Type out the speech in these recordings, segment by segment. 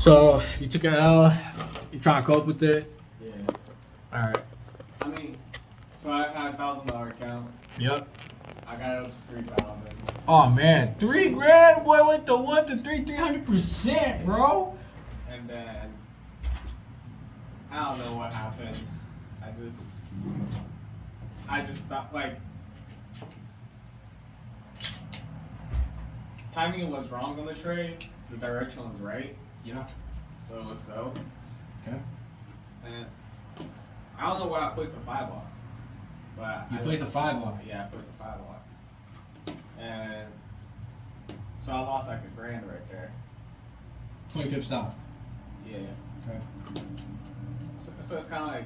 So you took an L. You trying to cope with it? Yeah. All right. I mean, so I had $1,000 account. Yep. I got it up to 3,000. Oh man, $3,000. Boy, went to 1 to 300%, bro. And then I don't know what happened. I just thought like timing was wrong on the trade. The direction was right. Yeah. So it was sells. Okay. And I don't know why I placed a 5 lock. But You placed a 5 lock. Yeah, I placed a 5 lock. And so I lost like $1,000 right there. 20 pip stop. Yeah. Okay. So it's kind of like,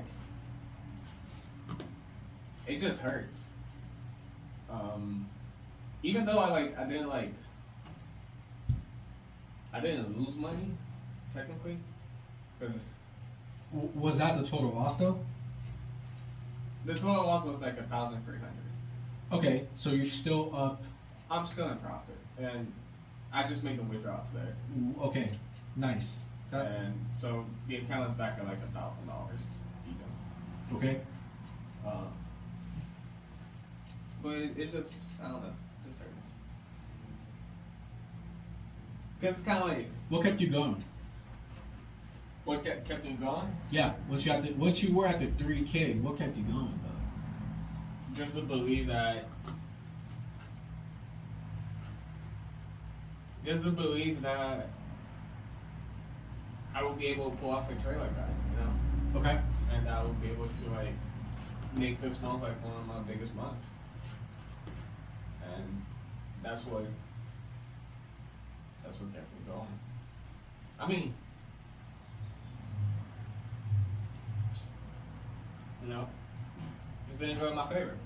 it just hurts. Even though I didn't lose money, technically, because Was that the total loss though? the total loss was like 1,300. Okay, so you're still up. I'm still in profit, and I just made the withdrawal today, Okay, nice. and so the account is back at like $1,000 even. Okay. But it just, I don't know, it just hurts. Cause it's kind of like, What kept you going? what kept me going? Yeah, once you were at the 3K, what kept you going though? Just to believe that I will be able to pull off a trade like that, you know? Okay. And I will be able to like make this month like one of my biggest months. And that's what kept me going. I mean, you know, just didn't go in my favor.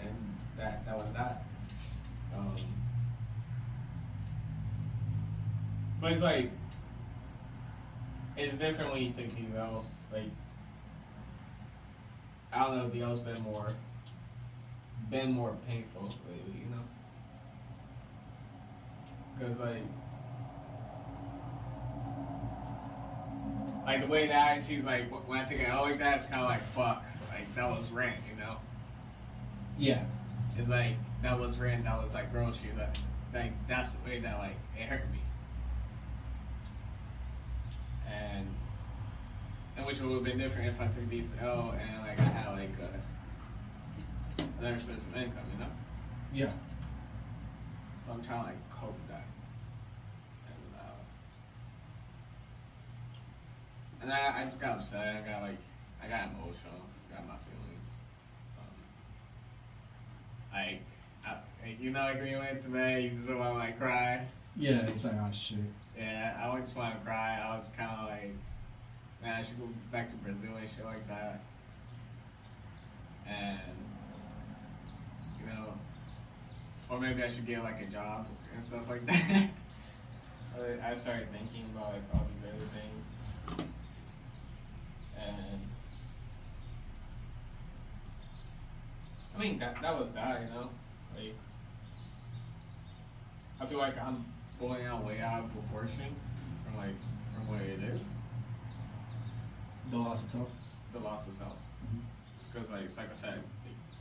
And that was that. But it's like, it's different when you take these L's. Like, I don't know, the L's been more painful lately, you know? Because like the way that I see is like, when I take an L like that, it's kind of like, fuck, like that was rent, you know? Yeah. It's like, that was rent, that was like groceries, like that's the way that like, it hurt me. And which would have been different if I took these L and like I had like another source of income, you know? Yeah. So I'm trying to like cope with that. And I just got upset. I got emotional. Got my feelings. Like when you went to bed, you just want to like cry. Yeah, it's like, oh shit. Yeah, I just want to cry. I was kind of like, man, I should go back to Brazil and shit like that. And, you know, or maybe I should get like a job and stuff like that. I started thinking about like all these other things. And, I mean, that was that, you know? Like, I feel like I'm blowing out way out of proportion from what it is. The loss itself. The loss itself. Because like I said,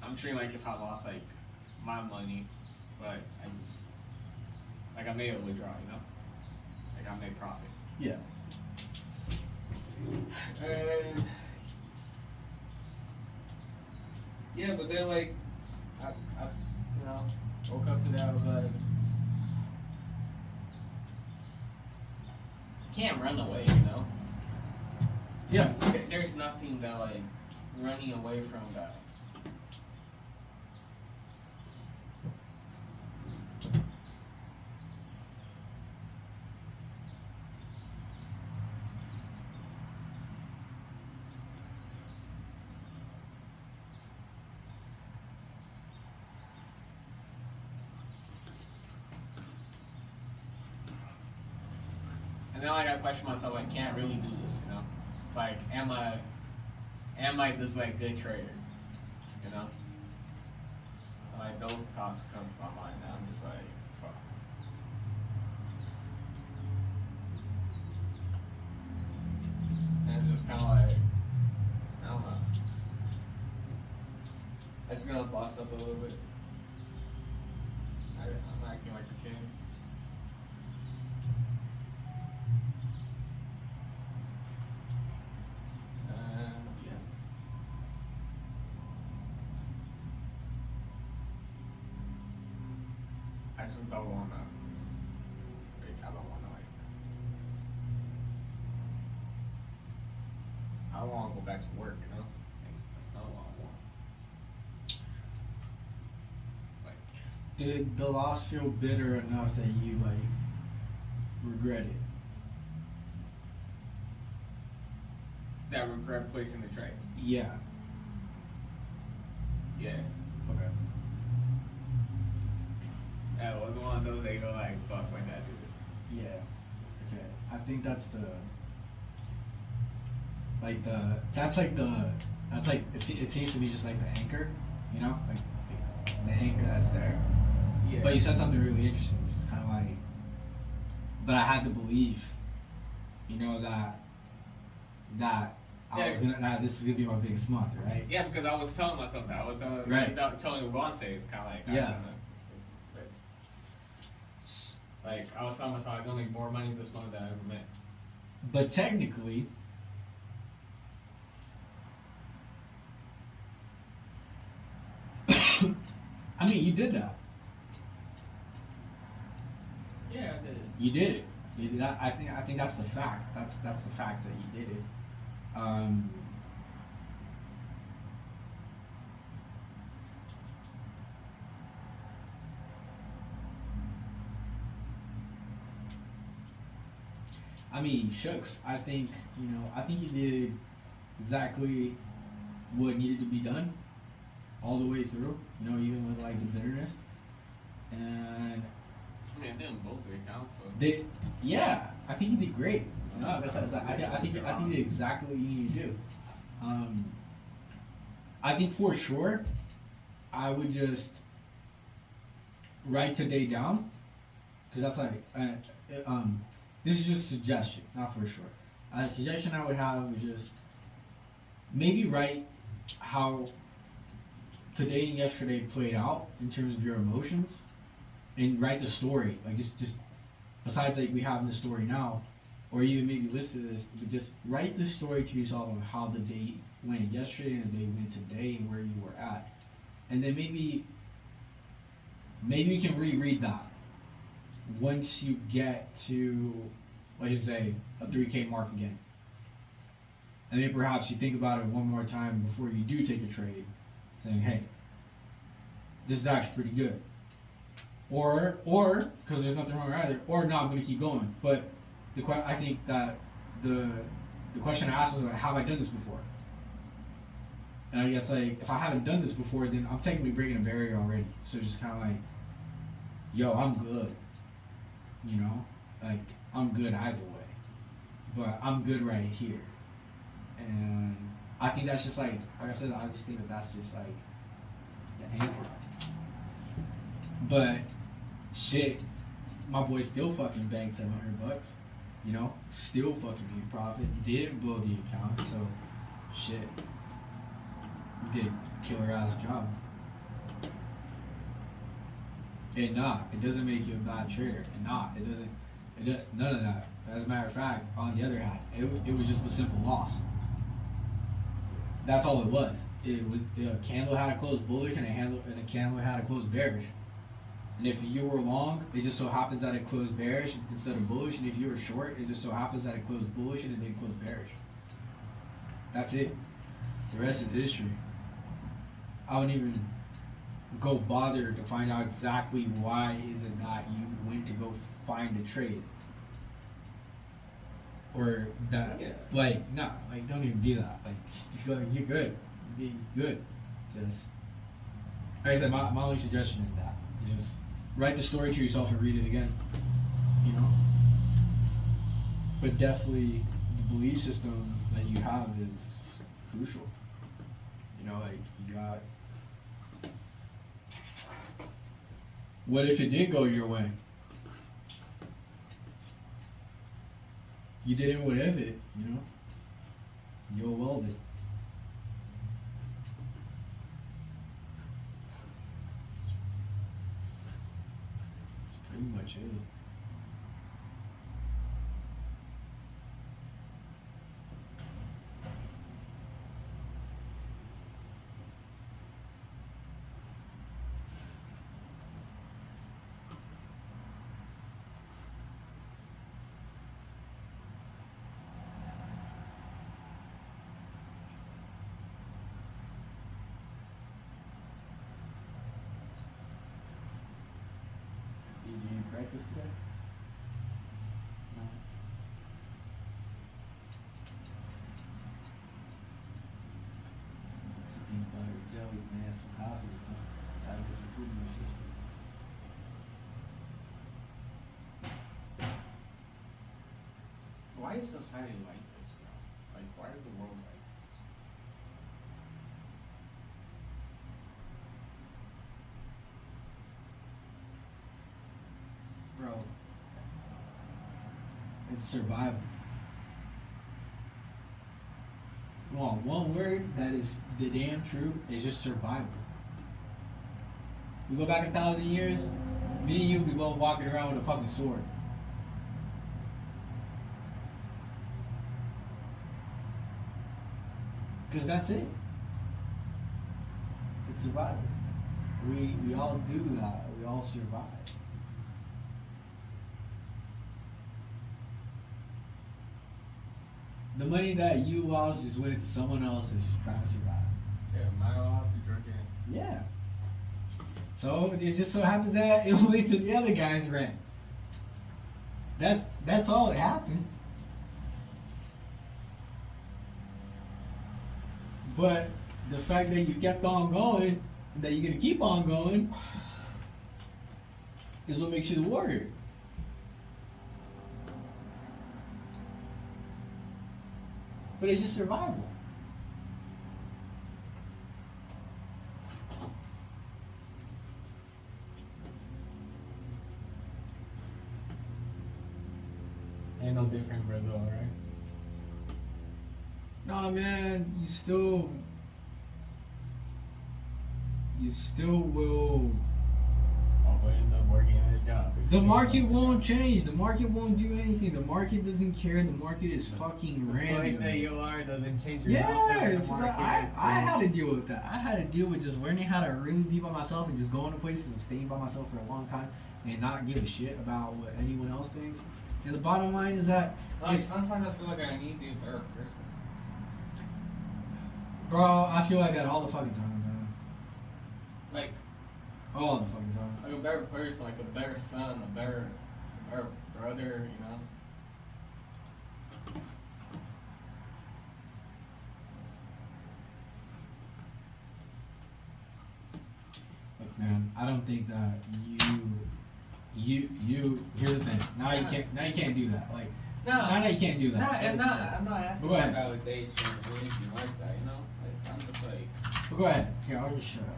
I'm treating like if I lost like my money, but I just like I made a withdrawal, you know, like I made profit. Yeah. And yeah, but then like I you know woke up today, I was like, can't run away, you know. Yeah. There's nothing that like running away from that. And then like I question myself, like, can't really do this, you know? Like, am I this like good trader? You know? Like those thoughts come to my mind now. I'm just like, fuck. just kind of like, I don't know. It's gonna boss up a little bit. I'm acting like a king. Yeah. I just don't wanna. Like, I don't wanna like. I don't wanna go back to work, you know. Like, that's not what I want. Like, Did the loss feel bitter enough that you like regret it? that regret placing the trade. Yeah. Yeah. Okay. That was one of those they go like, fuck, why did I do this? Yeah. Okay. I think that's it seems to be just like the anchor, you know, like the anchor that's there. Yeah. But you said something really interesting, which is kind of like, but I had to believe, you know, that this is gonna be my biggest month, right? Yeah, because I was telling myself that. I was telling Levante, it's kind of like, Yeah. Like, I was telling myself I'm gonna make more money this month than I ever made. But technically, I mean, you did that. Yeah, I did. You did it. You did that. I think that's the fact. That's the fact that you did it. I mean, shucks. I think you did exactly what needed to be done all the way through. You know, even with like the bitterness. And I mean, I did both the accounts, so. Yeah, I think you did great. No, I think you did exactly what you need to do. I think for sure, I would just write today down, because that's like, this is just a suggestion, not for sure. A suggestion I would have is just maybe write how today and yesterday played out in terms of your emotions, and write the story. Like just besides like we have in the story now, or even maybe listen to this, but just write the story to yourself on how the day went yesterday and the day went today and where you were at, and then maybe you can reread that once you get to, let's just say, a 3K mark again. And then perhaps you think about it one more time before you do take a trade, saying, hey, this is actually pretty good. Or, because there's nothing wrong either, or no, I'm going to keep going. But I think that the question I asked was, like, have I done this before? And I guess, like, if I haven't done this before, then I'm technically breaking a barrier already. So just kind of like, yo, I'm good. You know? Like, I'm good either way. But I'm good right here. And I think that's just like I said, I just think that that's just like the anchor. But shit, my boy still fucking banked $700. You know? Still fucking made profit. Didn't blow the account, so shit. Did killer ass job. It doesn't make you a bad trader. None of that. As a matter of fact, on the other hand, it was just a simple loss. That's all it was. It was a candle had to close bullish and a candle had to close bearish. And if you were long, it just so happens that it closed bearish instead of bullish. And if you were short, it just so happens that it closed bullish and it didn't close bearish. That's it. The rest is history. I wouldn't even go bother to find out exactly why is it that you went to go find a trade. Or that, like, no, like, don't even do that. Like, you're good. You're good. Just, like I said, my only suggestion is that. You just write the story to yourself and read it again. You know? But definitely, the belief system that you have is crucial. You know, like, you got. What if it did go your way? You didn't what if it, you know? You'll weld it. That's pretty much it. Did you eat breakfast today? No. Some peanut butter and jelly, man, some coffee, gotta get some food in your system. Why is society like this, bro? Like, why is the world like this? Bro, it's survival. Well, one word that is the damn truth is just survival. We go back 1,000 years, me and you be both walking around with a fucking sword. Cause that's it. It's survival. We all do that. We all survive. The money that you lost just went into someone else that's just trying to survive. Yeah, my loss is drinking. Yeah. So it just so happens that it went to the other guy's rent. That's all that happened. But the fact that you kept on going and that you're gonna keep on going is what makes you the warrior. But it's just survival. Ain't no different in Brazil, right? Nah, man, you still will. I'll end up working at a job. The market won't change. The market won't do anything. The market doesn't care. The market is fucking The place random. that you are doesn't change your Yes, the market. I had to deal with that. I had to deal with just learning how to really be by myself and just going to places and staying by myself for a long time and not give a shit about what anyone else thinks. And the bottom line is that, Like, sometimes I feel like I need to be a better person. bro, I feel like that all the fucking time, man. Like All the fucking time. a better person, like a better son, a better brother, you know? Look, man, I don't think that you. Here's the thing. Now you can't do that. Like, now you can't do that. I'm not asking Go for ahead. validation or anything like that, you know? Like, I'm just like, Well, go ahead. Here, I'll just shut up.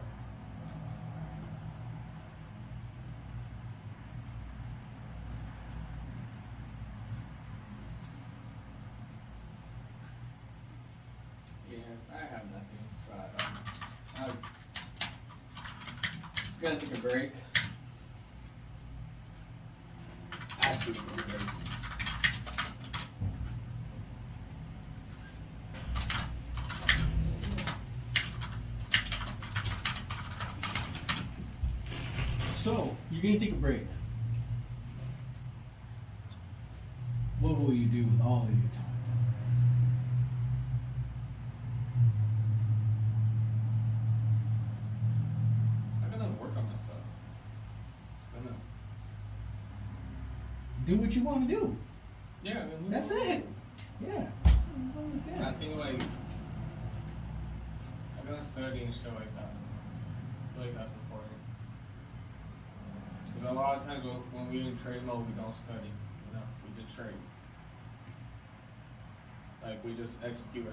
yeah, I have nothing, but I'm just gonna take a break. Actually, take a break. So, you're gonna take a break. What will you do with all of your time? I'm gonna work on myself. It's gonna. Do what you want to do. Yeah, I mean, That's it. Yeah. I think like I'm gonna study and shit like that. I feel like that's important. Because a lot of times when we're in trade mode, we don't study. You know, we just trade. Like we just execute. You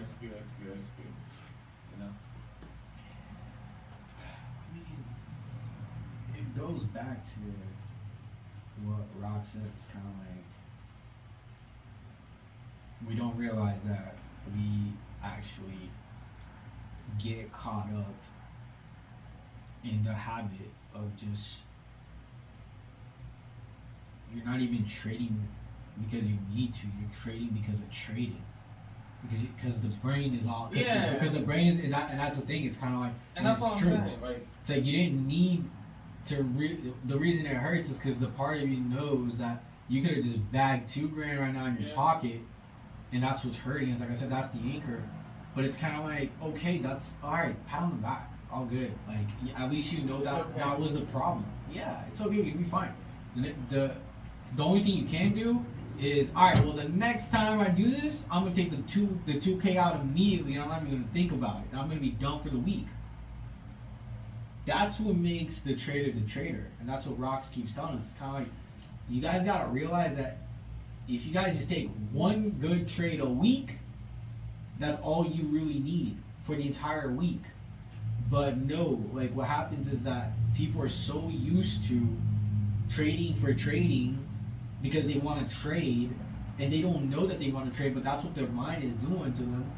know. I mean, it goes back to what Rock says. It's kind of like we don't realize that actually get caught up in the habit of just, you're not even trading because you need to. You're trading because of trading. Because the brain is all. Because the brain is, and that's the thing. It's kind of like, and that's what I'm true. saying. Like, it's like you didn't need to. The reason it hurts is because the part of you knows that you could have just bagged $2,000 right now in your pocket, and that's what's hurting. It's like I said, that's the anchor. But it's kind of like, okay, that's all right. Pat on the back, all good. Like at least you know that that was the problem. Yeah, it's okay. You'll be fine. The only thing you can do is, all right, well, the next time I do this, I'm gonna take the 2K out immediately, and I'm not even gonna think about it. I'm gonna be done for the week. That's what makes the trader, and that's what Rox keeps telling us. It's kind of like, you guys gotta realize that if you guys just take one good trade a week, that's all you really need for the entire week. But no, like what happens is that people are so used to trading for trading because they want to trade, and they don't know that they want to trade, but that's what their mind is doing to them,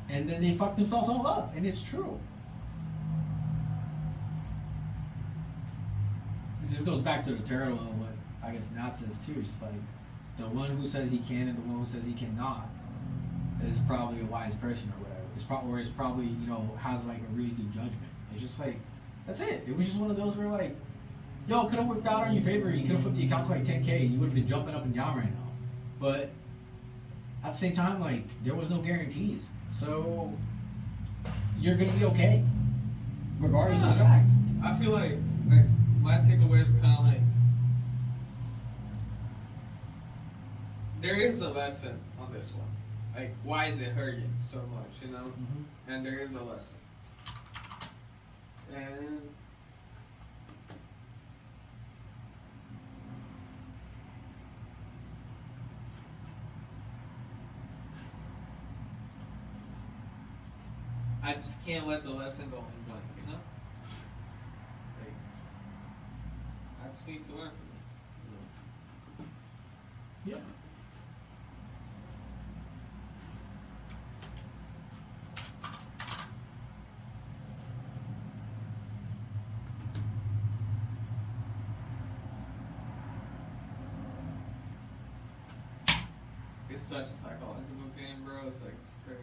and then they fuck themselves all up, and it's true. It just goes back to the turtle of what I guess Nat says too. It's just like the one who says he can and the one who says he cannot is probably a wise person or whatever. It's probably has like a really good judgment. It's just like, that's it. It was just one of those where like, yo, it could have worked out in your favor. You could have flipped the account to like 10K and you would have been jumping up and down right now. But at the same time, like, there was no guarantees. So you're gonna be okay, regardless of the fact. I feel like my takeaway is kind of like, there is a lesson on this one. Like, why is it hurting so much, Mm-hmm. And there is a lesson. And I just can't let the lesson go in blank, Like, I just need to learn from it. Yeah. It's such a psychological game, bro. It's like, it's crazy.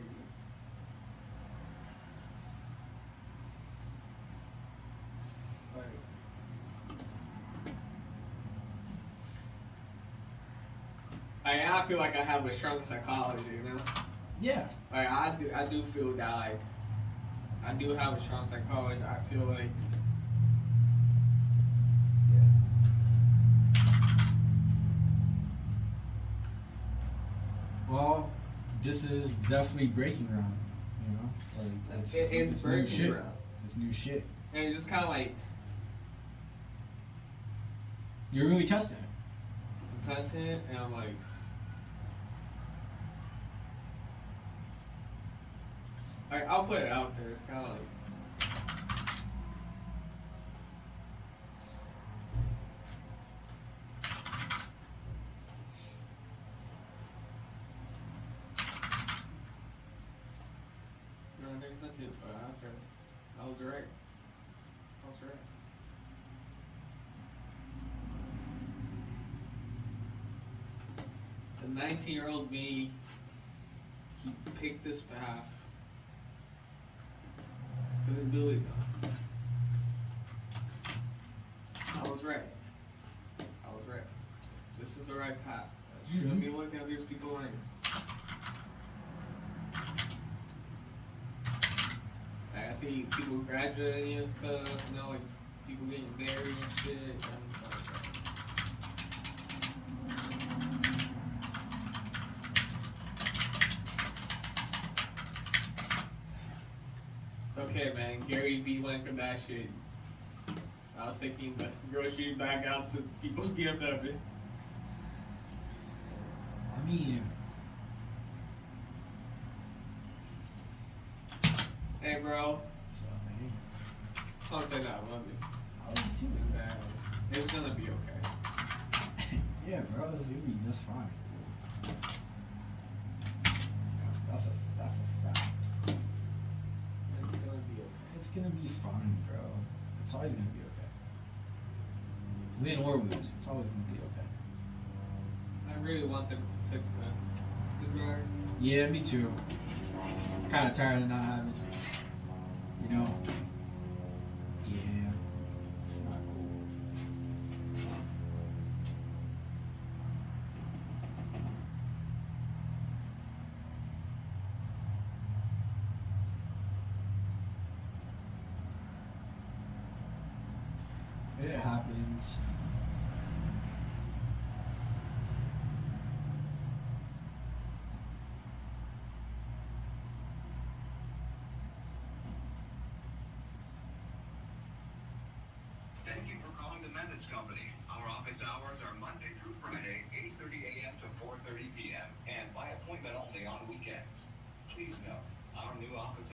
I feel like I have a strong psychology, Yeah. Like I do feel that like I do have a strong psychology. I feel like Well, this is definitely breaking ground. Like it's breaking new shit. ground. It's new shit. And it's just kind of like You're really testing it. I'm testing it, and I'm like. I'll put it out there. It's kind of like. No, there's nothing to put out there. I was right. I was right. The 19-year-old me, he picked this path. Couldn't do it though. I was right. I was right. This is the right path. I shouldn't be looking at these people like. I see people graduating and stuff, like people getting married and shit. And stuff like that. It's okay, man. Gary Vee went from that shit. I was taking the groceries back out to people's BMW. I mean, Hey, bro. so man, I want to say that I love you. I love you too. And that it's gonna be okay. Yeah, bro, it's gonna be just fine. That's a fact. gonna be fine, bro. It's always gonna be okay. Win or lose, it's always gonna be okay. I really want them to fix the dryer. Yeah, me too. Kind of tired of not having, you know. Yeah, it's not cool. It happens. Thank you for calling the Methods Company. Our office hours are Monday through Friday, 8:30 a.m. to 4:30 p.m. and by appointment only on weekends. Please note, our new office